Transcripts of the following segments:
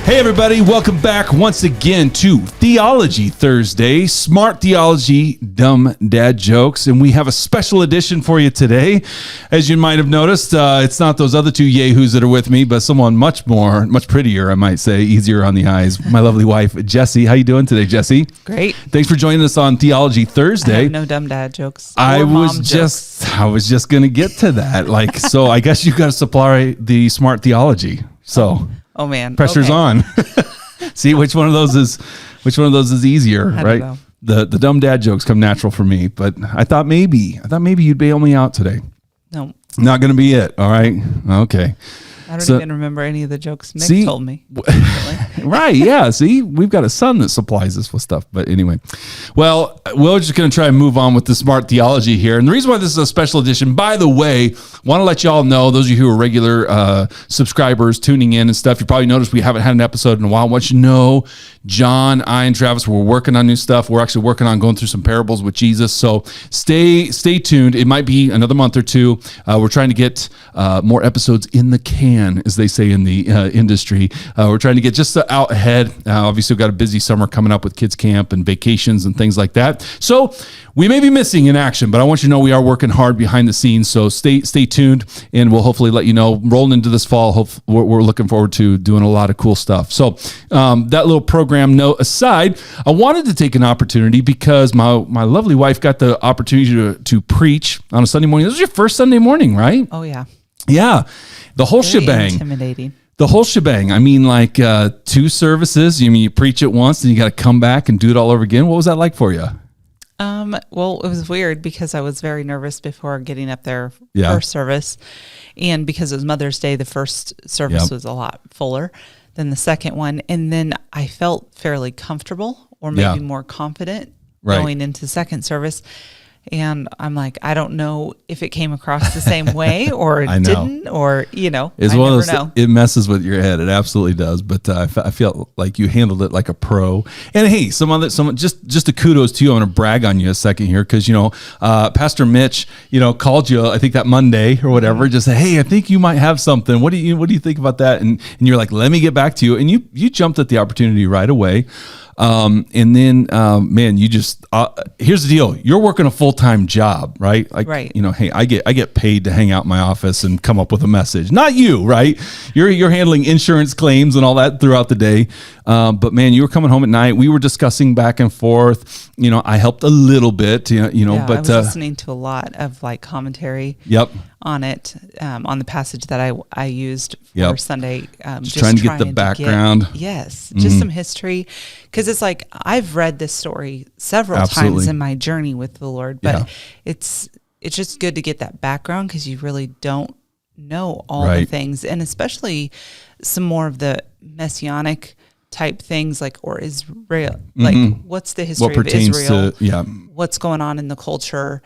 Hey everybody, welcome back once again to Theology Thursday, smart theology, dumb dad jokes, and we have a special edition for you today. As you might have noticed, it's not those other two yahoos that are with me, but someone much prettier, I might say, easier on the eyes. My lovely wife, Jessie. How you doing today, Jessie? Great. Thanks for joining us on Theology Thursday. I have no dumb dad jokes. I was just going to get to that. So I guess you got to supply the smart theology. So. Oh man, pressure's on. See which one of those is easier, right? Know. The dumb dad jokes come natural for me, but I thought maybe you'd bail me out today. No, not going to be it. All right, okay. I don't even remember any of the jokes Nick told me. Right, yeah. See, we've got a son that supplies us with stuff. But anyway, well, we're just going to try and move on with the smart theology here. And the reason why this is a special edition, by the way, want to let you all know, those of you who are regular subscribers tuning in and stuff, you probably noticed we haven't had an episode in a while. I want you to know, John, I, and Travis, we're working on new stuff. We're actually working on going through some parables with Jesus. So stay tuned. It might be another month or two. We're trying to get more episodes in the can, as they say in the industry. We're trying to get just out ahead. Obviously, we've got a busy summer coming up with kids camp and vacations and things like that. So we may be missing in action, but I want you to know we are working hard behind the scenes. So stay tuned, and we'll hopefully let you know. Rolling into this fall, we're looking forward to doing a lot of cool stuff. So that little program note aside, I wanted to take an opportunity because my lovely wife got the opportunity to preach on a Sunday morning. This was your first Sunday morning, right? Oh yeah. Yeah. The whole Very shebang. Intimidating. The whole shebang. I mean, like 2 services. You preach it once, and you got to come back and do it all over again. What was that like for you? Well, it was weird because I was very nervous before getting up there Yeah. first service. And because it was Mother's Day, the first service was a lot fuller than the second one. And then I felt fairly comfortable or maybe more confident going into second service. And I'm like, I don't know if it came across the same way or it didn't, or, it's I one never of those, know. It messes with your head. It absolutely does. But I feel like you handled it like a pro. And hey, just a kudos to you. I'm going to brag on you a second here because, Pastor Mitch, called you, I think that Monday or whatever, just said, hey, I think you might have something. What do you think about that? And you're like, let me get back to you. And you jumped at the opportunity right away. And then, man, you just, here's the deal. You're working a full-time job, right? Like, right. Hey, I get paid to hang out in my office and come up with a message. Not you, right? You're handling insurance claims and all that throughout the day. But man, you were coming home at night. We were discussing back and forth. I helped a little bit, but I was listening to a lot of commentary. Yep. On it, on the passage that I used for Sunday. Just trying to get the background. Just some history. Because it's like, I've read this story several times in my journey with the Lord, but it's just good to get that background because you really don't know all the things. And especially some more of the messianic type things or Israel, what's the history of Israel? What's going on in the culture?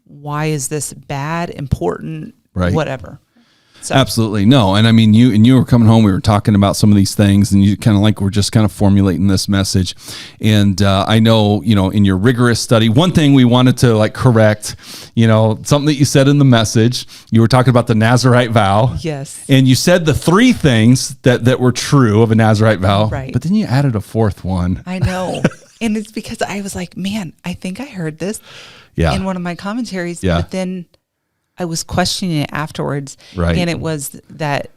Why is this bad, important, whatever? So. Absolutely. No. And I mean, you were coming home, we were talking about some of these things and you kind of we're just kind of formulating this message. And I know, in your rigorous study, one thing we wanted to correct, something that you said in the message, you were talking about the Nazirite vow. Yes. And you said the 3 things that were true of a Nazirite vow. Right. But then you added a 4th one. I know. And it's because I was like, man, I think I heard this in one of my commentaries, but then I was questioning it afterwards, and it was that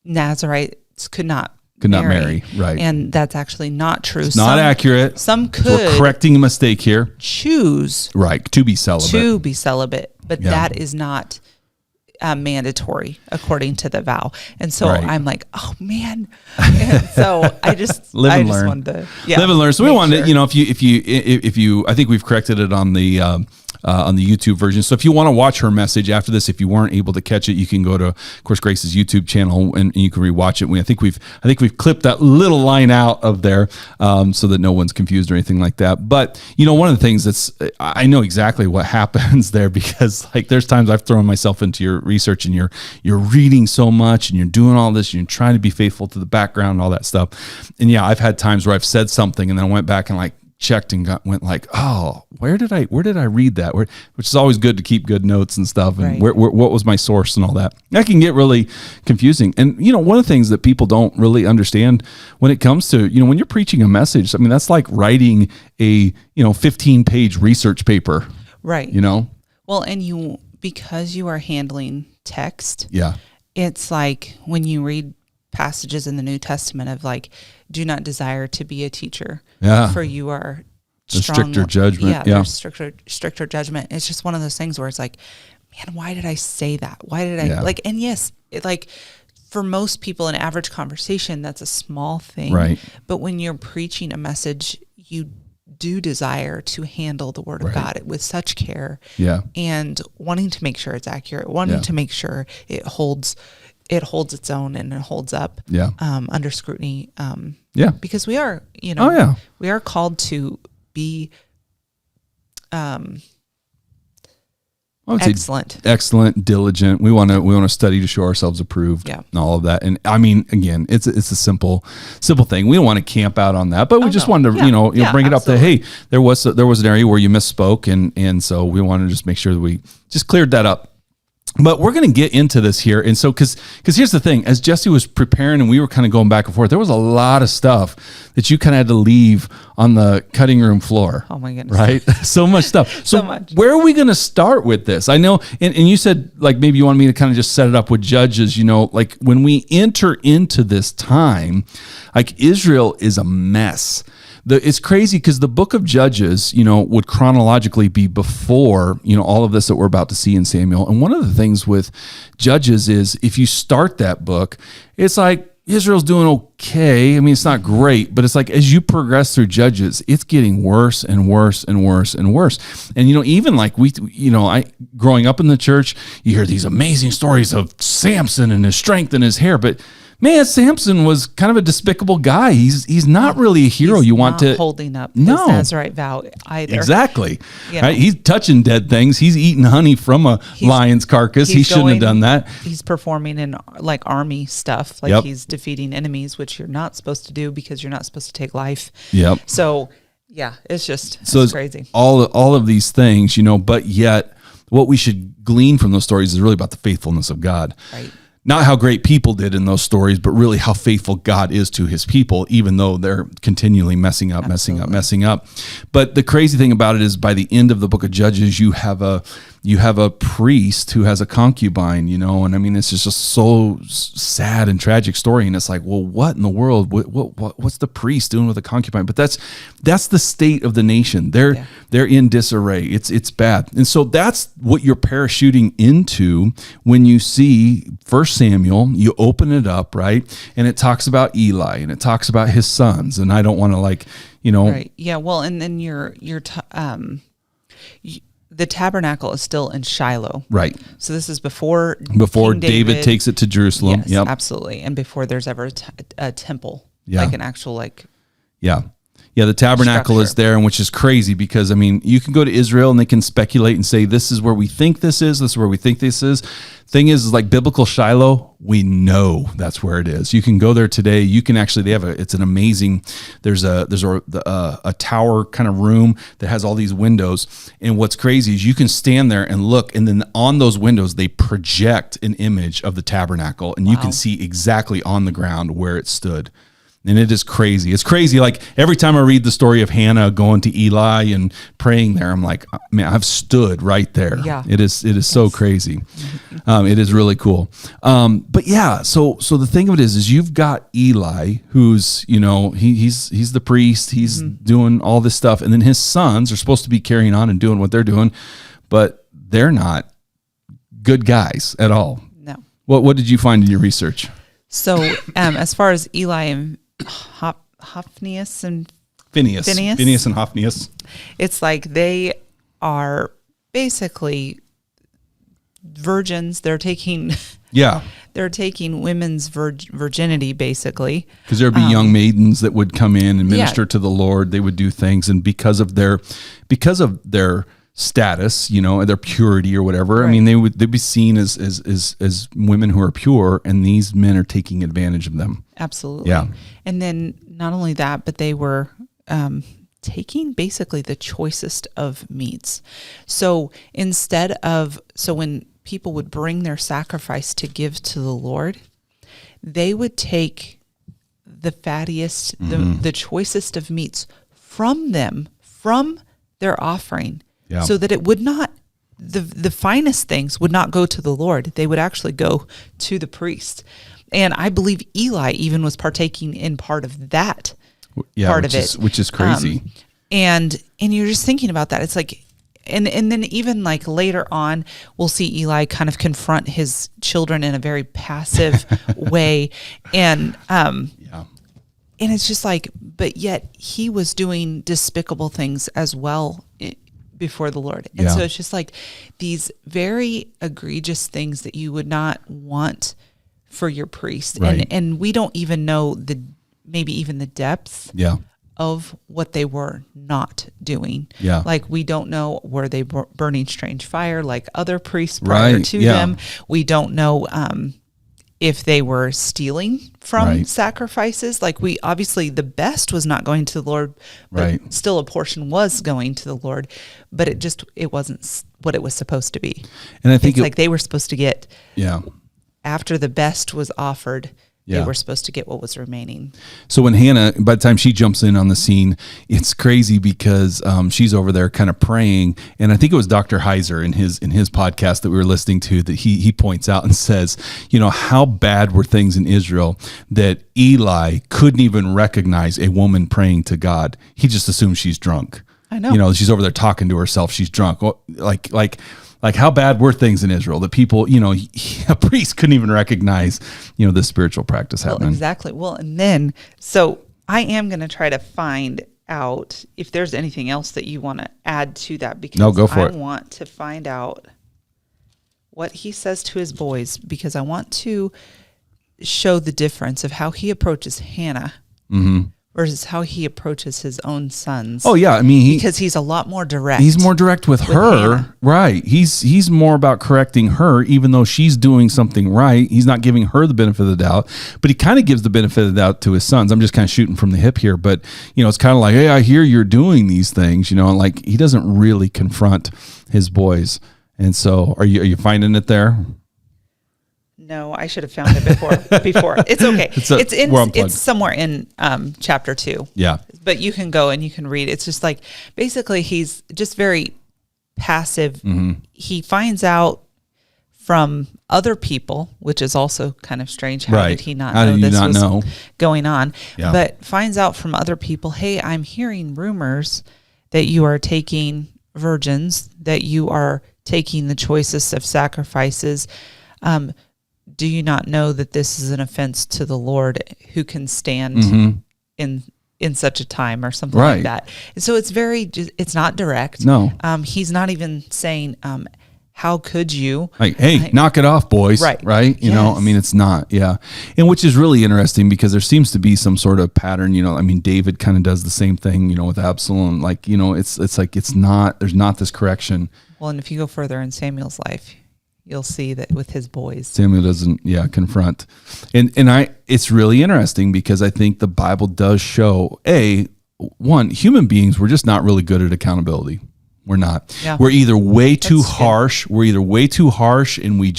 Nazirites could not marry, right? And that's actually not true. It's not accurate. Some could. So we're correcting a mistake here. Choose to be celibate, but that is not mandatory according to the vow. And so I'm like, oh man. And so I just live and learn. Wanted to live and learn. So we wanted, if you, I think we've corrected it on the YouTube version. So if you want to watch her message after this, if you weren't able to catch it, you can go to, of course, Grace's YouTube channel and you can rewatch it. I think we've clipped that little line out of there so that no one's confused or anything like that. But one of the things I know exactly what happens there because there's times I've thrown myself into your research and you're reading so much and you're doing all this, and you're trying to be faithful to the background and all that stuff. And I've had times where I've said something and then I went back and checked and went like, oh, where did I read that? Which is always good to keep good notes and stuff. And what was my source and all that? That can get really confusing. And, one of the things that people don't really understand when it comes to, when you're preaching a message, I mean, that's like writing a, 15-page research paper. Right. Well, and because you are handling text. Yeah. It's like when you read passages in the New Testament of like, do not desire to be a teacher. Yeah. For you are stricter judgment. Yeah. There's stricter judgment. It's just one of those things where it's like, man, why did I say that? Why did I and yes, for most people in average conversation, that's a small thing. Right. But when you're preaching a message, you do desire to handle the word of God with such care. Yeah. And wanting to make sure it's accurate, wanting to make sure it holds its own and it holds up under scrutiny. Because we are, we are called to be excellent, diligent. We want to study to show ourselves approved and all of that. And I mean, again, it's a simple thing. We don't want to camp out on that, but we just wanted to, bring it up that, hey, there was an area where you misspoke. And so we want to just make sure that we just cleared that up. But we're going to get into this here. And so, because here's the thing, as Jesse was preparing and we were kind of going back and forth, there was a lot of stuff that you kind of had to leave on the cutting room floor. Oh my goodness. Right? So much stuff. So much. Where are we going to start with this? I know, and you said like maybe you wanted me to kind of just set it up with Judges, like when we enter into this time, like Israel is a mess. It's crazy because the book of Judges, would chronologically be before, all of this that we're about to see in Samuel. And one of the things with Judges is if you start that book, it's like Israel's doing okay. I mean, it's not great, but it's like as you progress through Judges, it's getting worse and worse and worse and worse. And, even like I growing up in the church, you hear these amazing stories of Samson and his strength and his hair, but man, Samson was kind of a despicable guy. He's not really a hero. He's you want not to holding up his Nazarite vow either. Exactly. Right? He's touching dead things. He's eating honey from a lion's carcass. He shouldn't have done that. He's performing in like army stuff. Like he's defeating enemies, which you're not supposed to do because you're not supposed to take life. Yep. So it's crazy. All of these things, but yet what we should glean from those stories is really about the faithfulness of God. Right. Not how great people did in those stories, but really how faithful God is to his people, even though they're continually messing up. But the crazy thing about it is by the end of the book of Judges, you have a priest who has a concubine, and I mean, it's just so sad and tragic story. And it's like, well, what in the world, what's the priest doing with a concubine? But that's the state of the nation. They're in disarray. It's bad. And so that's what you're parachuting into when you see 1 Samuel, you open it up, right? And it talks about Eli and it talks about his sons. And I don't want to Right. Yeah. Well, and then the tabernacle is still in Shiloh. Right. So this is before King David takes it to Jerusalem. Yes, absolutely. And before there's ever a temple, like an actual Yeah, the tabernacle is there, and which is crazy because, I mean, you can go to Israel and they can speculate and say, this is where we think this is where we think this is. Thing is like biblical Shiloh, we know that's where it is. You can go there today. You can actually, it's an amazing, there's a tower kind of room that has all these windows. And what's crazy is you can stand there and look, and then on those windows, they project an image of the tabernacle, and you can see exactly on the ground where it stood. And it is crazy. It's crazy. Like every time I read the story of Hannah going to Eli and praying there, I'm like, man, I've stood right there. Yeah. It is so crazy. It is really cool. But yeah, so the thing of it is you've got Eli, who's, he's the priest. He's doing all this stuff. And then his sons are supposed to be carrying on and doing what they're doing, but they're not good guys at all. No. What did you find in your research? So as far as Eli and Hophnius and Phineas and Hophnius. It's like they are basically virgins. They're taking women's virginity basically. Because there'd be young maidens that would come in and minister to the Lord. They would do things, and because of their status, their purity or whatever. Right. I mean, they'd be seen as women who are pure, and these men are taking advantage of them. Absolutely. Yeah. And then not only that, but they were taking basically the choicest of meats. So when people would bring their sacrifice to give to the Lord, they would take the fattiest, the choicest of meats from their offering, so that it would not, the finest things would not go to the Lord. They would actually go to the priest. And I believe Eli even was partaking in part of that part of it. Which is crazy. And you're just thinking about that. It's like, and then even like later on, we'll see Eli kind of confront his children in a very passive way. And it's just like, but yet he was doing despicable things as well before the Lord. And so it's just like these very egregious things that you would not want for your priest. Right. And we don't even know maybe even the depth of what they were not doing. Yeah. Like we don't know, were they burning strange fire like other priests prior to them? We don't know if they were stealing from sacrifices. Like we obviously, the best was not going to the Lord, but still a portion was going to the Lord, but it wasn't what it was supposed to be. And I think it's like they were supposed to get, after the best was offered, they were supposed to get what was remaining. So when Hannah, by the time she jumps in on the scene, it's crazy because she's over there kind of praying. And I think it was Dr. Heiser in his podcast that we were listening to that he points out and says, how bad were things in Israel that Eli couldn't even recognize a woman praying to God. He just assumed she's drunk. I know. She's over there talking to herself. She's drunk. Like how bad were things in Israel that people, a priest couldn't even recognize, this spiritual practice happening. Exactly. Well, and then, so I am going to try to find out if there's anything else that you want to add to that, because I want to find out what he says to his boys, because I want to show the difference of how he approaches Hannah versus how he approaches his own sons. Oh yeah, I mean, because he's a lot more direct. He's more direct with her, Hannah. Right? He's more about correcting her, even though she's doing something right. He's not giving her the benefit of the doubt, but he kind of gives the benefit of the doubt to his sons. I'm just kind of shooting from the hip here, but it's kind of like, hey, I hear you're doing these things, and like he doesn't really confront his boys. And so, are you finding it there? No, I should have found it before. It's okay. It's somewhere in chapter 2. Yeah. But you can go and you can read. It's just like, basically he's just very passive. He finds out from other people, which is also kind of strange. How did he not know this was going on? Yeah. But finds out from other people, hey, I'm hearing rumors that you are taking virgins, that you are taking the choicest of sacrifices. Do you not know that this is an offense to the Lord, who can stand in such a time, or something like that? And so it's not direct. No. He's not even saying, how could you? Like, hey, knock it off, boys. Right. It's not. Yeah. And which is really interesting, because there seems to be some sort of pattern, David kind of does the same thing, with Absalom. Like, it's like, there's not this correction. Well, and if you go further in Samuel's life, you'll see that with his boys, Samuel doesn't, confront. And it's really interesting, because I think the Bible does show, human beings, we're just not really good at accountability. We're not. Yeah. We're either way too harsh. We're either way too harsh, and we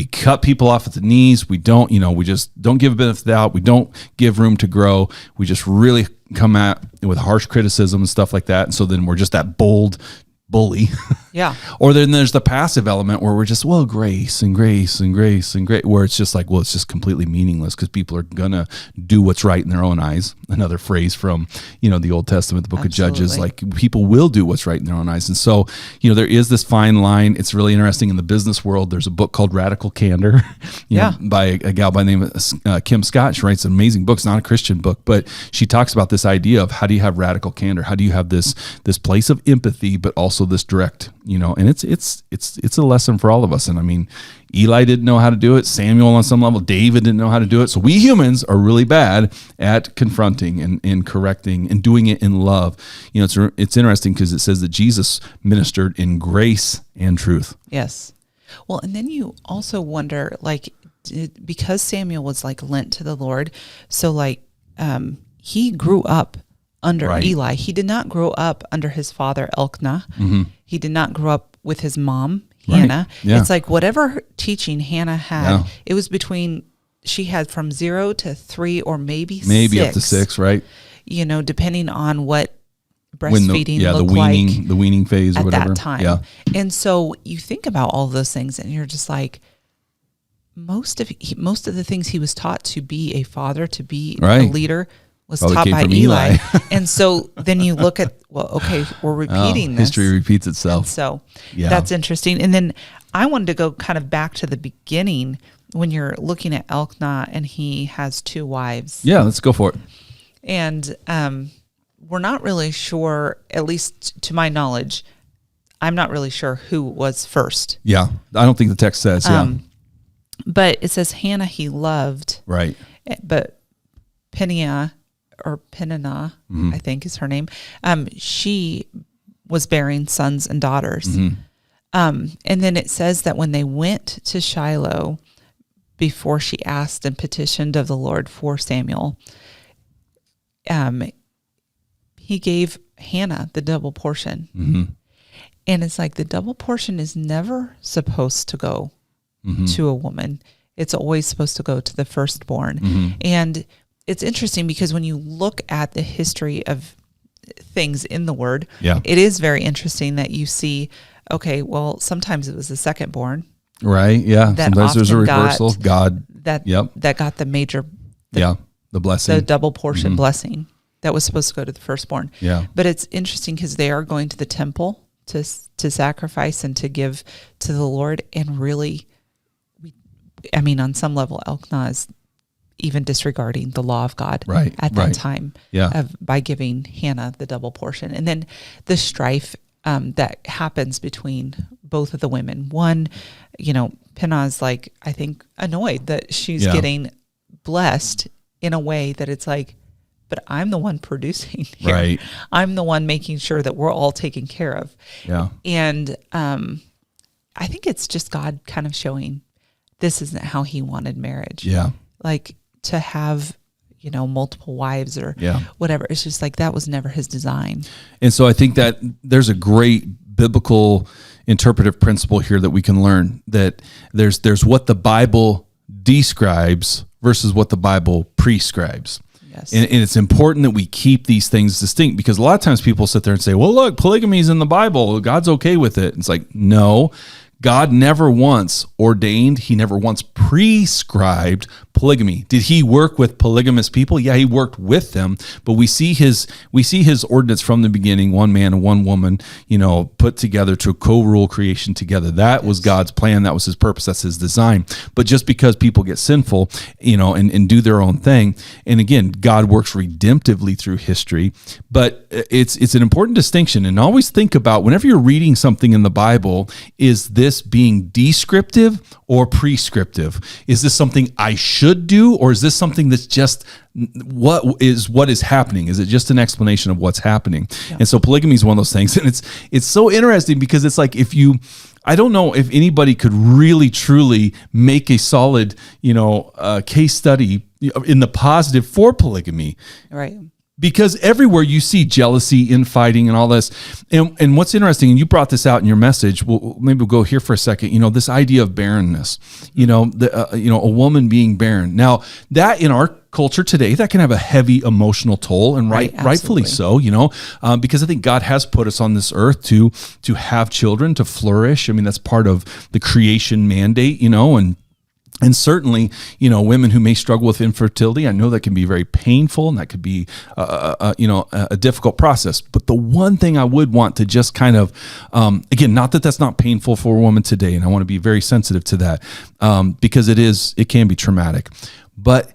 cut people off at the knees. We don't, we just don't give a benefit of the doubt. We don't give room to grow. We just really come at with harsh criticism and stuff like that. And so then we're just that bold bully. Yeah. Or then there's the passive element where we're just, grace and grace and grace and grace, where it's just like, it's just completely meaningless, because people are going to do what's right in their own eyes. Another phrase from, the Old Testament, the book of Judges, like people will do what's right in their own eyes. And so, there is this fine line. It's really interesting in the business world. There's a book called Radical Candor, by a gal by the name of Kim Scott. She writes an amazing book. It's not a Christian book, but she talks about this idea of how do you have radical candor? How do you have this place of empathy, but also this direct, and it's a lesson for all of us. And Eli didn't know how to do it. Samuel on some level, David didn't know how to do it. So we humans are really bad at confronting and correcting and doing it in love. It's interesting, because it says that Jesus ministered in grace and truth. Yes. Well, and then you also wonder, because Samuel was lent to the Lord, so he grew up under Eli. He did not grow up under his father Elkanah. He did not grow up with his mom Hannah. It's like whatever teaching Hannah had, it was between, she had from 0 to 3 or maybe 6. Up to 6, right? You know, depending on what breastfeeding looked like the weaning phase or at whatever. that time. Yeah. And so you think about all those things and you're just like, most of the things he was taught to be a father, to be a leader, was probably taught by Eli. And so then you look at, well, okay, we're repeating this. History repeats itself. And so that's interesting. And then I wanted to go kind of back to the beginning when you're looking at Elkanah and he has 2 wives. Yeah, let's go for it. And we're not really sure, at least to my knowledge, I'm not really sure who was first. Yeah, I don't think the text says, But it says Hannah he loved. Right. But Peninnah, I think is her name, she was bearing sons and daughters. And then it says that when they went to Shiloh, before she asked and petitioned of the Lord for Samuel, he gave Hannah the double portion. And it's like the double portion is never supposed to go to a woman. It's always supposed to go to the firstborn. And it's interesting because when you look at the history of things in the word, it is very interesting that you see, okay, well, sometimes it was the secondborn. Right. Yeah. Sometimes there's a reversal. That got the major, the blessing, the double portion blessing that was supposed to go to the firstborn. Yeah. But it's interesting because they are going to the temple to sacrifice and to give to the Lord. And really, on some level, Elkanah is even disregarding the law of God at that time by giving Hannah the double portion. And then the strife that happens between both of the women. One, Peninnah's like, I think, annoyed that she's getting blessed in a way that it's like, but I'm the one producing here. Right. I'm the one making sure that we're all taken care of. Yeah. And I think it's just God kind of showing this isn't how he wanted marriage. Yeah. Like to have, multiple wives or whatever. It's just like that was never his design. And so I think that there's a great biblical interpretive principle here that we can learn, that there's what the Bible describes versus what the Bible prescribes. Yes. And it's important that we keep these things distinct, because a lot of times people sit there and say, well, look, polygamy is in the Bible. God's okay with it. It's like, no, God never once ordained, he never once prescribed polygamy. Did he work with polygamous people? Yeah, he worked with them, but we see his ordinance from the beginning, one man and one woman, put together to co-rule creation together. That was God's plan. That was his purpose. That's his design. But just because people get sinful, and do their own thing, and again, God works redemptively through history, but it's an important distinction. And always think about, whenever you're reading something in the Bible, is this being descriptive or prescriptive? Is this something I should do, or is this something that's just what is happening? Is it just an explanation of what's happening? Yeah. And so polygamy is one of those things, and it's so interesting because it's like, I don't know if anybody could really truly make a solid case study in the positive for polygamy, right? Because everywhere you see jealousy, infighting, and all this. And what's interesting, and you brought this out in your message, maybe we'll go here for a second, this idea of barrenness, a woman being barren. Now, that in our culture today, that can have a heavy emotional toll, and rightfully so, because I think God has put us on this earth to have children, to flourish. That's part of the creation mandate, and certainly, women who may struggle with infertility, I know that can be very painful, and that could be, a difficult process. But the one thing I would want to just kind of, again, not that that's not painful for a woman today, and I want to be very sensitive to that, because it can be traumatic. But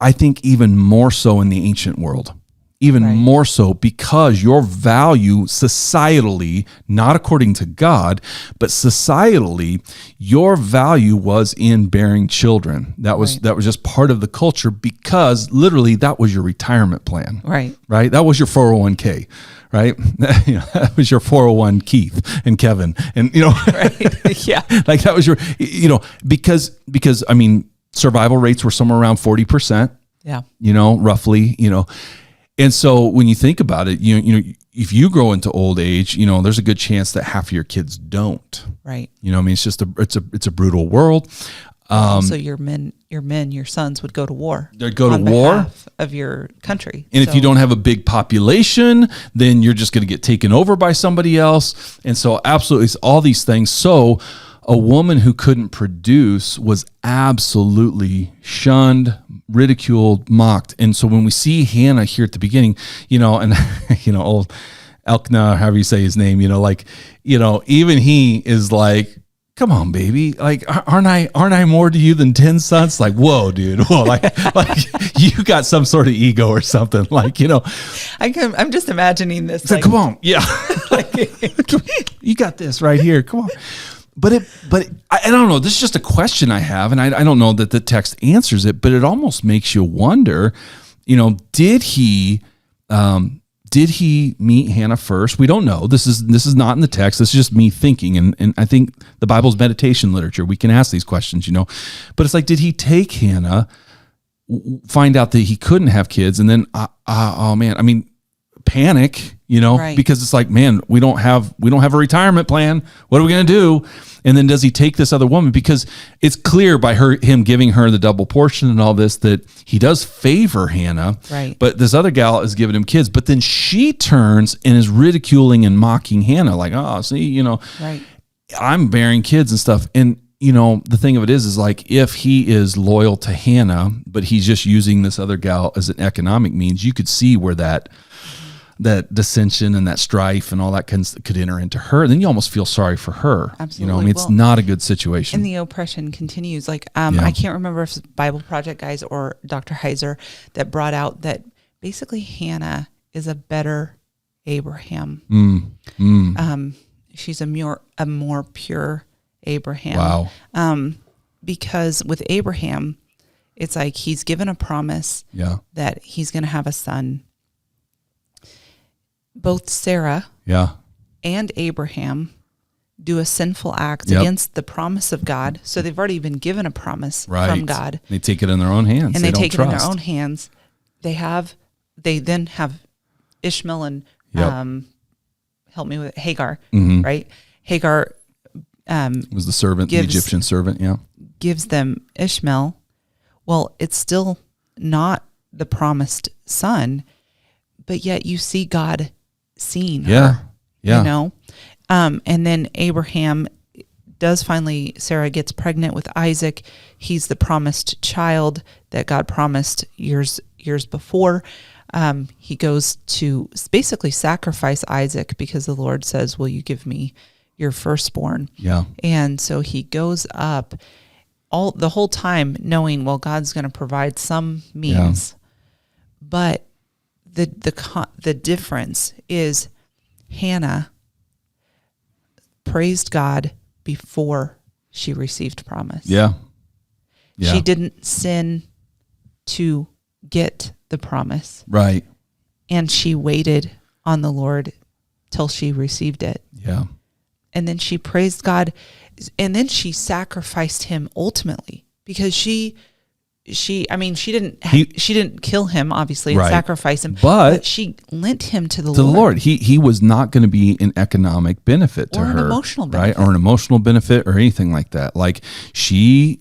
I think even more so in the ancient world. Even more so, because your value societally, not according to God, but societally, your value was in bearing children. That was just part of the culture, because literally that was your retirement plan. Right. That was your 401k. Right. That was your 401 Keith and Kevin. And, right. Yeah. Like that was your, because survival rates were somewhere around 40%. Yeah. Roughly, And so when you think about it, you know, if you grow into old age, you know, there's a good chance that half of your kids don't. Right. You know, I mean, it's just it's a brutal world. So your sons would go to war. They'd go to war of your country. And if you don't have a big population, then you're just going to get taken over by somebody else. And so absolutely, it's all these things. So a woman who couldn't produce was absolutely shunned, ridiculed, mocked. And so when we see Hannah here at the beginning, you know, and, you know, old Elkanah, however you say his name, you know, like, you know, even he is like, come on, baby. Like, aren't I more to you than 10 sons? Like, whoa, dude. Whoa, like you got some sort of ego or something. Like, you know, I'm just imagining this. Like, come on. Yeah. You got this right here. Come on. But I don't know. This is just a question I have. And I don't know that the text answers it, but it almost makes you wonder, you know, did he meet Hannah first? We don't know. This is not in the text. This is just me thinking. And I think the Bible's meditation literature. We can ask these questions, you know. But it's like, did he take Hannah, find out that he couldn't have kids, and then, oh man, I mean, panic, you know, right. Because it's like, man, we don't have a retirement plan. What are we going to do? And then does he take this other woman? Because it's clear by him giving her the double portion and all this that he does favor Hannah. Right. But this other gal is giving him kids. But then she turns and is ridiculing and mocking Hannah, like, oh, see, you know, right. I'm bearing kids and stuff. And you know, the thing of it is like if he is loyal to Hannah, but he's just using this other gal as an economic means, you could see where that dissension and that strife and all that could enter into her. Then you almost feel sorry for her. Absolutely. You know, I mean, it's not a good situation. And the oppression continues. Like, I can't remember if it's Bible Project guys or Dr. Heiser that brought out that basically Hannah is a better Abraham. She's a more pure Abraham. Wow. Because with Abraham, it's like he's given a promise that he's going to have a son. Both Sarah and Abraham do a sinful act against the promise of God. So they've already been given a promise from God. They take it in their own hands. And they take it in their own hands. They then have Ishmael and help me with it, Hagar, right? Hagar was the servant, the Egyptian servant, gives them Ishmael. Well, it's still not the promised son, but yet you see God seeing her, you know? And then Abraham does finally, Sarah gets pregnant with Isaac. He's the promised child that God promised years before. He goes to basically sacrifice Isaac because the Lord says, will you give me your firstborn? Yeah. And so he goes up the whole time knowing, well, God's going to provide some means, but the difference is Hannah praised God before she received promise. Yeah. She didn't sin to get the promise. Right. And she waited on the Lord till she received it. Yeah. And then she praised God, and then she sacrificed him ultimately because she didn't kill him, obviously, and sacrifice him, but she lent him to the Lord. He was not going to be an economic benefit to her, or an emotional benefit, right? Or an emotional benefit, or anything like that. Like she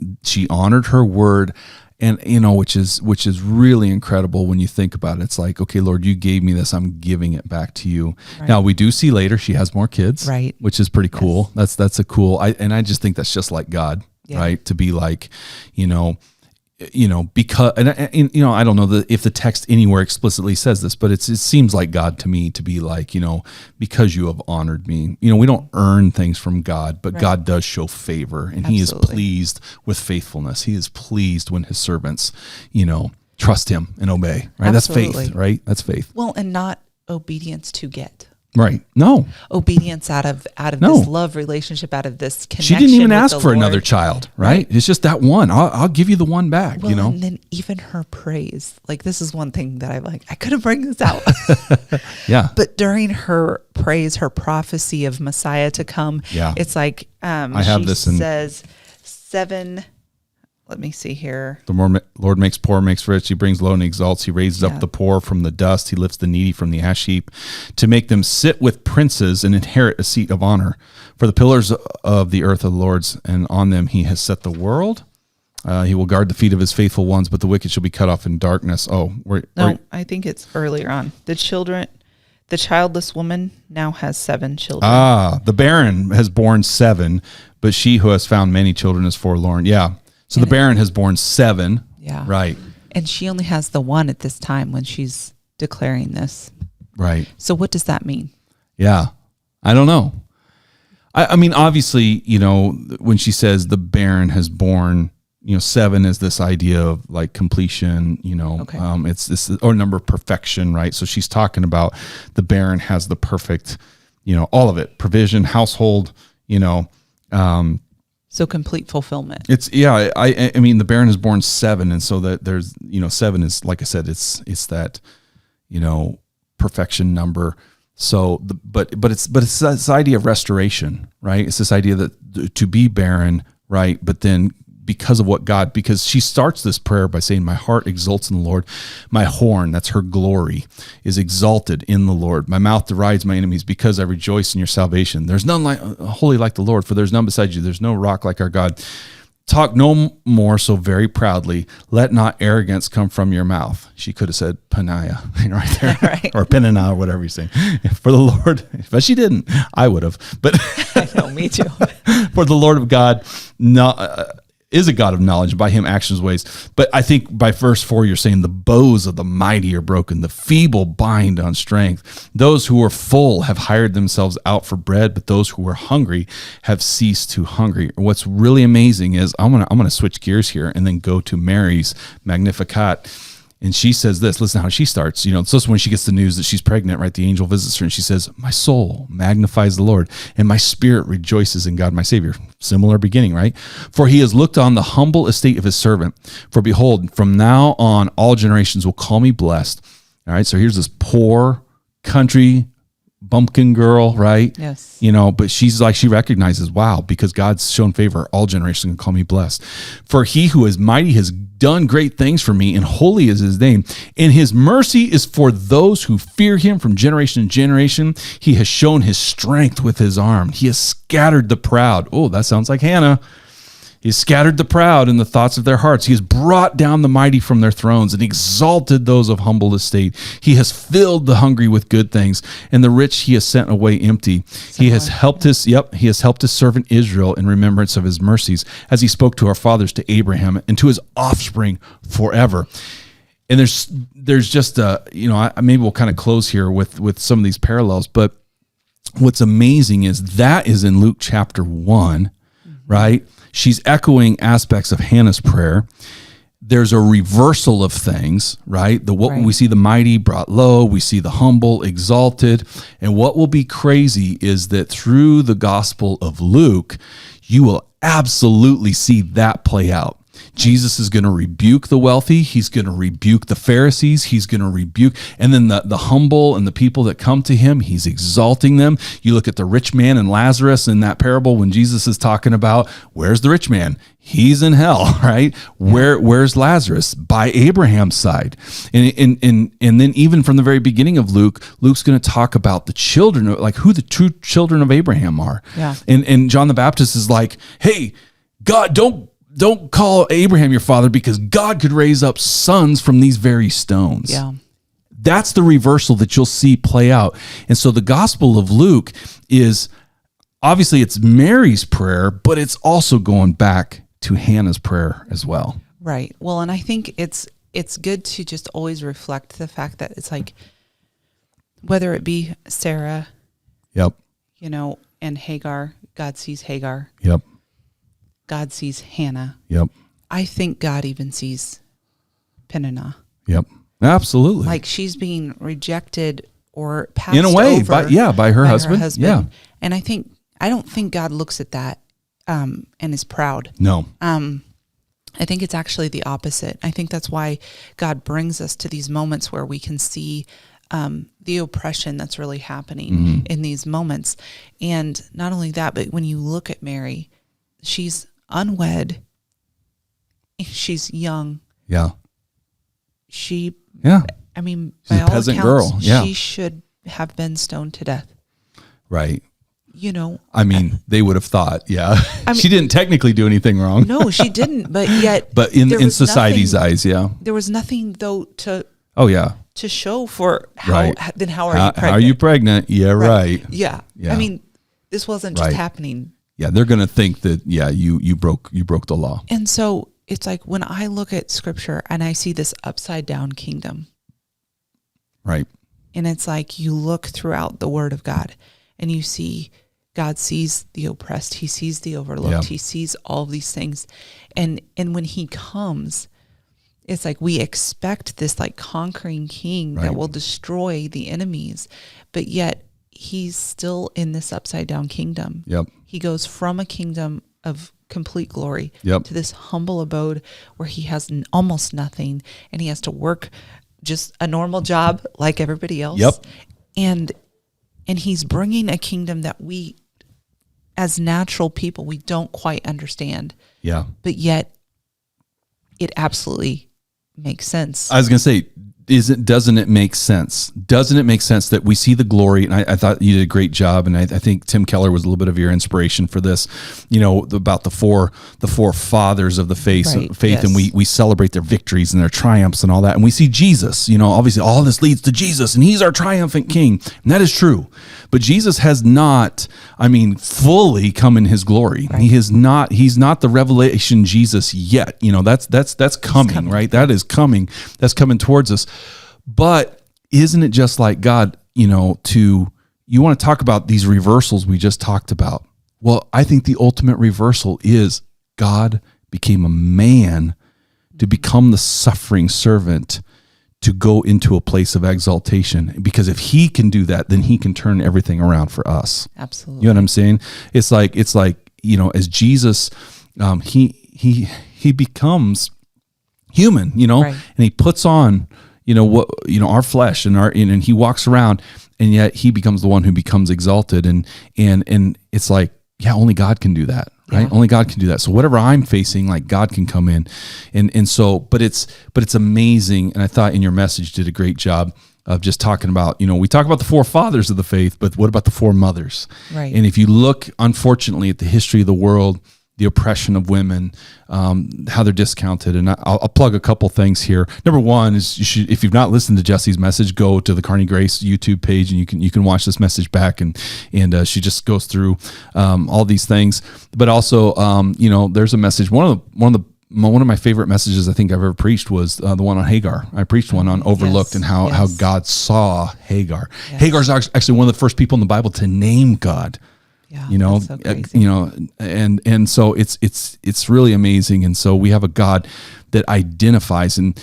honored her word, and you know, which is really incredible when you think about it. It's like, okay, Lord, you gave me this, I'm giving it back to you. Right. Now we do see later she has more kids, right? Which is pretty cool. That's a cool. I just think that's just like God, right? To be like, because, and you know, I don't know if the text anywhere explicitly says this, but it seems like God to me to be like, because you have honored me. We don't earn things from God, but God does show favor, and He is pleased with faithfulness. He is pleased when His servants, trust Him and obey. Right? Absolutely. That's faith. Right? That's faith. Well, and not obedience to get. Right. No. Obedience out of this love relationship, out of this connection. She didn't even ask for another child, right? It's just that one. I'll give you the one back, Well, and then even her praise. Like, this is one thing that I couldn't bring this out. Yeah. But during her praise, her prophecy of Messiah to come, it's like, I have this in says 7, let me see here. The Lord makes poor, makes rich. He brings low and exalts. He raises up the poor from the dust. He lifts the needy from the ash heap to make them sit with princes and inherit a seat of honor. For the pillars of the earth are the Lord's, and on them he has set the world. He will guard the feet of his faithful ones, but the wicked shall be cut off in darkness. I think it's earlier on. The childless woman now has 7 children. The barren has borne 7, but she who has found many children is forlorn. Yeah. So the barren has borne 7. Yeah. Right. And she only has the 1 at this time when she's declaring this. Right. So what does that mean? Yeah. I don't know. I mean, obviously, when she says the barren has borne, 7 is this idea of like completion, okay. It's this or number of perfection, right? So she's talking about the barren has the perfect, all of it, provision, household, so complete fulfillment. It's I mean the barren is born 7, and so that there's 7 is, like I said, it's that perfection number. So but it's this idea of restoration, right? It's this idea that to be barren, right? But then because she starts this prayer by saying, my heart exults in the Lord. My horn, that's her glory, is exalted in the Lord. My mouth derides my enemies because I rejoice in your salvation. There's none holy like the Lord, for there's none beside you. There's no rock like our God. Talk no more so very proudly. Let not arrogance come from your mouth. She could have said Paniah right there, right. Or Penina, or whatever you're saying. For the Lord, but she didn't. I would have. But I know, me too. For the Lord of God, is a God of knowledge, by him actions ways. But I think by verse 4, you're saying the bows of the mighty are broken, the feeble bind on strength. Those who are full have hired themselves out for bread, but those who are hungry have ceased to hunger. What's really amazing is I'm gonna switch gears here and then go to Mary's Magnificat. And she says this, listen how she starts. So when she gets the news that she's pregnant, right? The angel visits her and she says, my soul magnifies the Lord and my spirit rejoices in God, my Savior. Similar beginning, right? For he has looked on the humble estate of his servant. For behold, from now on, all generations will call me blessed. All right. So here's this poor country bumpkin girl, right? Yes. But she's like, she recognizes, wow, because God's shown favor, all generations can call me blessed. For he who is mighty has done great things for me, and holy is his name. And his mercy is for those who fear him from generation to generation. He has shown his strength with his arm. He has scattered the proud. Oh, that sounds like Hannah. He has scattered the proud in the thoughts of their hearts. He has brought down the mighty from their thrones and exalted those of humble estate. He has filled the hungry with good things, and the rich he has sent away empty. He has helped his servant Israel in remembrance of his mercies, as he spoke to our fathers, to Abraham, and to his offspring forever. And there's just maybe we'll kind of close here with some of these parallels, but what's amazing is that is in Luke chapter 1, right? She's echoing aspects of Hannah's prayer. There's a reversal of things, right? We see the mighty brought low, we see the humble exalted. And what will be crazy is that through the Gospel of Luke, you will absolutely see that play out. Jesus is going to rebuke the wealthy. He's going to rebuke the Pharisees. He's going to rebuke, and then the humble and the people that come to him, he's exalting them. You look at the rich man and Lazarus in that parable when Jesus is talking about, where's the rich man? He's in hell, right? Where's Lazarus? By Abraham's side. And then even from the very beginning of Luke's going to talk about the children, like who the true children of Abraham are. Yeah. And John the Baptist is like, hey, God, don't call Abraham your father, because God could raise up sons from these very stones. Yeah. That's the reversal that you'll see play out. And so the Gospel of Luke is, obviously it's Mary's prayer, but it's also going back to Hannah's prayer as well. Right. Well, and I think it's good to just always reflect the fact that it's like, whether it be Sarah, yep, and Hagar, God sees Hagar. Yep. God sees Hannah. Yep. I think God even sees Peninnah. Yep. Absolutely. Like she's being rejected or passed in a way over by her husband. Yeah. And I don't think God looks at that and is proud. No. I think it's actually the opposite. I think that's why God brings us to these moments where we can see the oppression that's really happening in these moments. And not only that, but when you look at Mary, she's unwed, she's young. Yeah. I mean, she's by a all peasant accounts, girl. Yeah. she should have been stoned to death. Right. You know, I mean, they would have thought, yeah. I mean, she didn't technically do anything wrong. No, she didn't. But yet, but in society's eyes, yeah. There was nothing though to show for how. Right. Then how are you pregnant? How are you pregnant? Yeah, right. Yeah. I mean, this wasn't just happening. Yeah, they're gonna think that you broke the law. And so it's like when I look at Scripture and I see this upside down kingdom, right? And it's like you look throughout the Word of God and you see God sees the oppressed, He sees the overlooked, He sees all of these things, and when He comes, it's like we expect this like conquering king that will destroy the enemies, but yet He's still in this upside down kingdom. Yep. He goes from a kingdom of complete glory to this humble abode where He has almost nothing, and He has to work just a normal job like everybody else. Yep. And He's bringing a kingdom that we, as natural people, we don't quite understand. Yeah. But yet it absolutely makes sense. I was going to say, doesn't it make sense? Doesn't it make sense that we see the glory? And I thought you did a great job. And I think Tim Keller was a little bit of your inspiration for this, about the four fathers of the faith. Yes. And we celebrate their victories and their triumphs and all that. And we see Jesus, obviously all this leads to Jesus, and He's our triumphant King. And that is true. But Jesus has not, fully come in His glory. Right. He's not the revelation Jesus yet. That's coming, right? That is coming. That's coming towards us. But isn't it just like God, you want to talk about these reversals we just talked about? Well, I think the ultimate reversal is God became a man to become the suffering servant, to go into a place of exaltation, because if He can do that, then He can turn everything around for us. Absolutely. You know what I'm saying? It's like, as Jesus, he becomes human, and He puts on, our flesh and He walks around, and yet He becomes the one who becomes exalted. And it's like, only God can do that. Right? Yeah. Only God can do that. So whatever I'm facing, like God can come in. And so, but it's amazing. And I thought in your message did a great job of just talking about, we talk about the four fathers of the faith, but what about the four mothers? Right. And if you look, unfortunately, at the history of the world, the oppression of women, how they're discounted. And I'll plug a couple things here. Number one is, if you've not listened to Jesse's message, go to the Kearney Grace YouTube page, and you can watch this message back. And she just goes through all these things. But also, there's a message. One of my favorite messages I think I've ever preached was the one on Hagar. I preached one on overlooked and how God saw Hagar. Yes. Hagar's actually one of the first people in the Bible to name God. Yeah, so and so it's really amazing. And so we have a God that identifies, and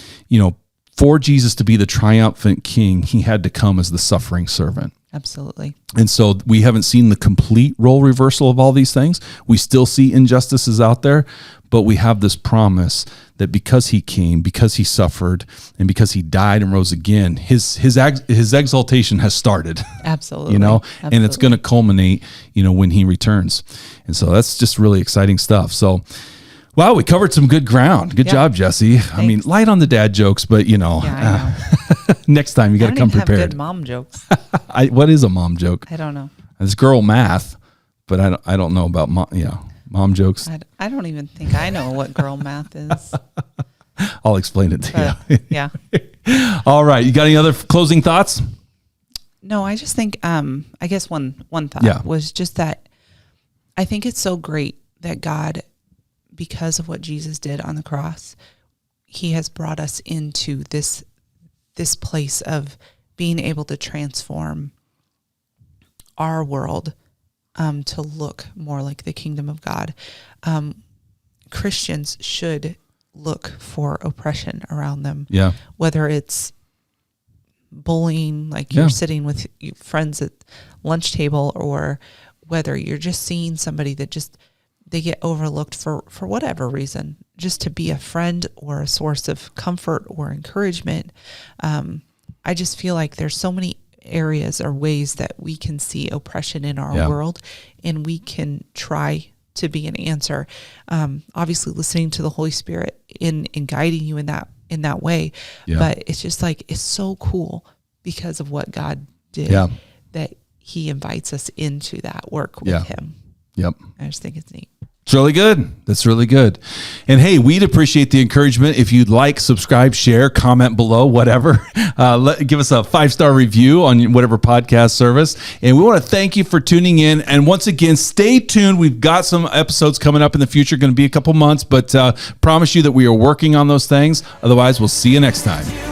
for Jesus to be the triumphant King, He had to come as the suffering servant. Absolutely. And so we haven't seen the complete role reversal of all these things. We still see injustices out there, but we have this promise that because He came, because He suffered, and because He died and rose again, his exaltation has started. Absolutely. And it's going to culminate, when He returns. And so that's just really exciting stuff. So, wow, we covered some good ground. Good job, Jesse. Thanks. Light on the dad jokes, but I know. Next time you got to come prepared. Have good mom jokes. What is a mom joke? I don't know. It's girl math, but I don't know about mom jokes. I don't even think I know what girl math is. I'll explain it to you. Yeah. All right. You got any other closing thoughts? No, I just think, I guess one thought was just that I think it's so great that God, because of what Jesus did on the cross, He has brought us into this place of being able to transform our world to look more like the kingdom of God. Christians should look for oppression around them. Yeah. Whether it's bullying, like you're sitting with friends at lunch table, or whether you're just seeing somebody that just, they get overlooked for whatever reason, just to be a friend or a source of comfort or encouragement. I just feel like there's so many areas or ways that we can see oppression in our world, and we can try to be an answer. Obviously listening to the Holy Spirit in guiding you in that way. Yeah. But it's just like, it's so cool because of what God did that he invites us into that work with him. Yep. I just think it's neat. It's really good. That's really good. And hey, we'd appreciate the encouragement. If you'd like, subscribe, share, comment below, whatever. Give us a 5-star review on whatever podcast service. And we want to thank you for tuning in. And once again, stay tuned. We've got some episodes coming up in the future, going to be a couple months, but promise you that we are working on those things. Otherwise, we'll see you next time.